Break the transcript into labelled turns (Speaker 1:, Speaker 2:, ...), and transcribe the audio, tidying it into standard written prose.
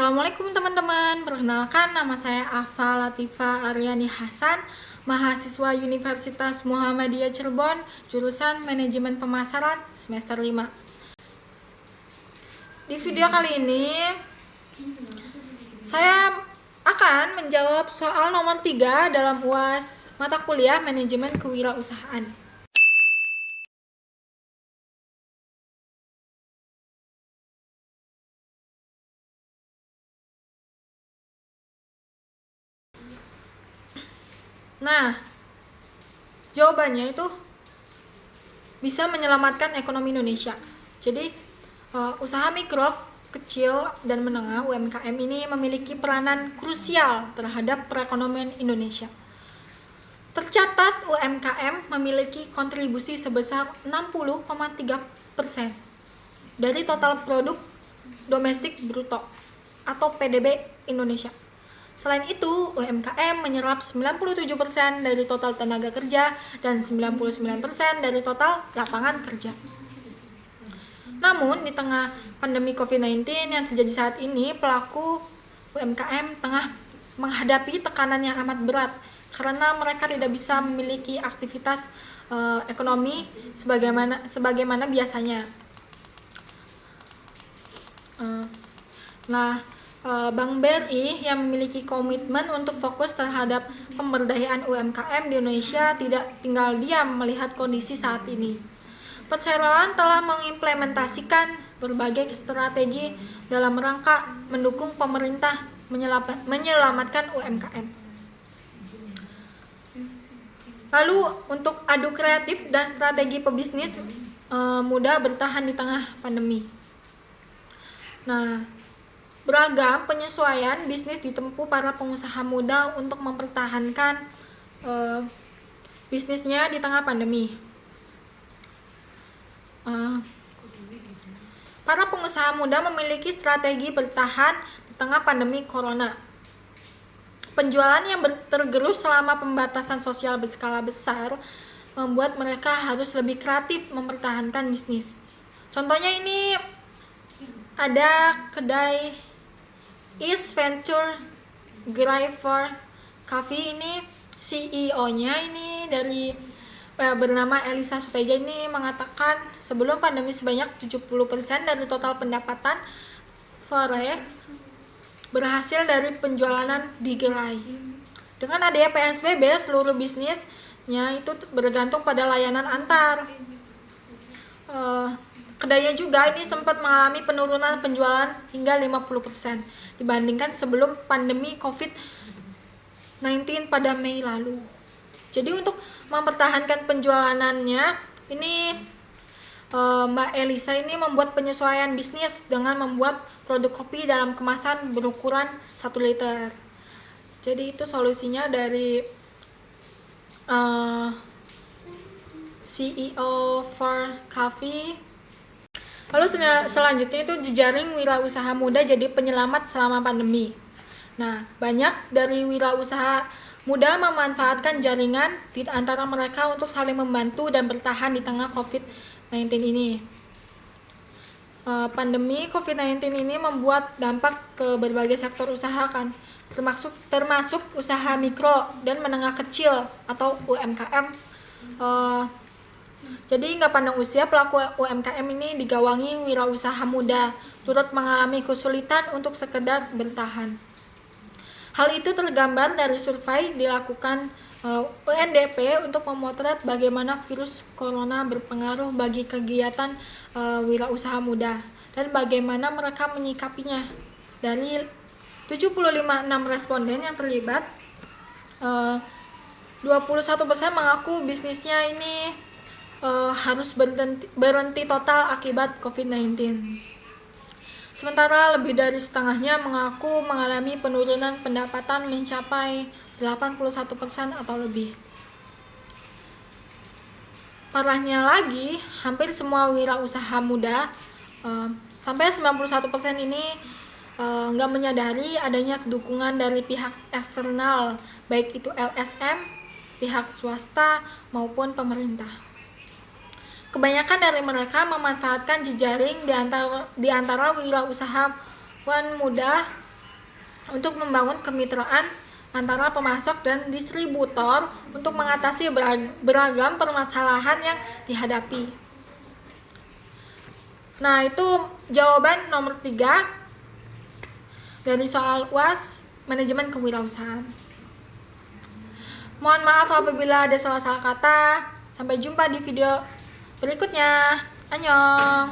Speaker 1: Assalamualaikum teman-teman, perkenalkan nama saya Afa Latifa Aryani Hasan, mahasiswa Universitas Muhammadiyah Cirebon, jurusan Manajemen Pemasaran semester 5. Di video kali ini, saya akan menjawab soal nomor 3 dalam UAS mata kuliah Manajemen Kewirausahaan. Nah, jawabannya itu bisa menyelamatkan ekonomi Indonesia. Jadi, usaha mikro, kecil, dan menengah (UMKM) ini memiliki peranan krusial terhadap perekonomian Indonesia. Tercatat UMKM memiliki kontribusi sebesar 60,3% dari total produk domestik bruto atau PDB Indonesia. Selain itu, UMKM menyerap 97% dari total tenaga kerja dan 99% dari total lapangan kerja. Namun, di tengah pandemi COVID-19 yang terjadi saat ini, pelaku UMKM tengah menghadapi tekanan yang amat berat karena mereka tidak bisa memiliki aktivitas ekonomi sebagaimana biasanya. Bank BRI yang memiliki komitmen untuk fokus terhadap pemberdayaan UMKM di Indonesia tidak tinggal diam melihat kondisi saat ini. Perseroan telah mengimplementasikan berbagai strategi dalam rangka mendukung pemerintah menyelamatkan UMKM. Lalu untuk adu kreatif dan strategi pebisnis muda bertahan di tengah pandemi. Beragam penyesuaian bisnis ditempuh para pengusaha muda untuk mempertahankan bisnisnya di tengah pandemi. Para pengusaha muda memiliki strategi bertahan di tengah pandemi corona. Penjualan yang tergerus selama pembatasan sosial berskala besar membuat mereka harus lebih kreatif mempertahankan bisnis. Contohnya ini ada kedai East Venture Driver Coffee, ini CEO-nya ini dari bernama Elisa Suteja ini mengatakan sebelum pandemi sebanyak 70% dari total pendapatan Fore berhasil dari penjualan di gerai. Dengan adanya PSBB, seluruh bisnisnya itu bergantung pada layanan antar. Kedainya juga ini sempat mengalami penurunan penjualan hingga 50% dibandingkan sebelum pandemi COVID-19 pada Mei lalu. Jadi untuk mempertahankan penjualannya, ini Mbak Elisa ini membuat penyesuaian bisnis dengan membuat produk kopi dalam kemasan berukuran 1 liter. Jadi itu solusinya dari CEO for Coffee. Lalu selanjutnya itu jejaring wirausaha muda jadi penyelamat selama pandemi. Banyak dari wirausaha muda memanfaatkan jaringan di antara mereka untuk saling membantu dan bertahan di tengah COVID-19 ini. Pandemi COVID-19 ini membuat dampak ke berbagai sektor usaha termasuk usaha mikro dan menengah kecil atau UMKM. Jadi nggak pandang usia, pelaku UMKM ini digawangi wirausaha muda turut mengalami kesulitan untuk sekedar bertahan. Hal itu tergambar dari survei dilakukan UNDP untuk memotret bagaimana virus corona berpengaruh bagi kegiatan wirausaha muda dan bagaimana mereka menyikapinya. Dari 75,6 responden yang terlibat, 21% mengaku bisnisnya ini harus berhenti total akibat COVID-19. Sementara lebih dari setengahnya mengaku mengalami penurunan pendapatan mencapai 81% atau lebih. Parahnya lagi, hampir semua wirausaha muda sampai 91% ini nggak menyadari adanya dukungan dari pihak eksternal, baik itu LSM, pihak swasta maupun pemerintah. Kebanyakan dari mereka memanfaatkan jejaring di antara wirausahawan muda untuk membangun kemitraan antara pemasok dan distributor untuk mengatasi beragam permasalahan yang dihadapi. Nah, itu jawaban nomor 3 dari soal UAS manajemen kewirausahaan. Mohon maaf apabila ada salah-salah kata. Sampai jumpa di video berikutnya. Annyeong.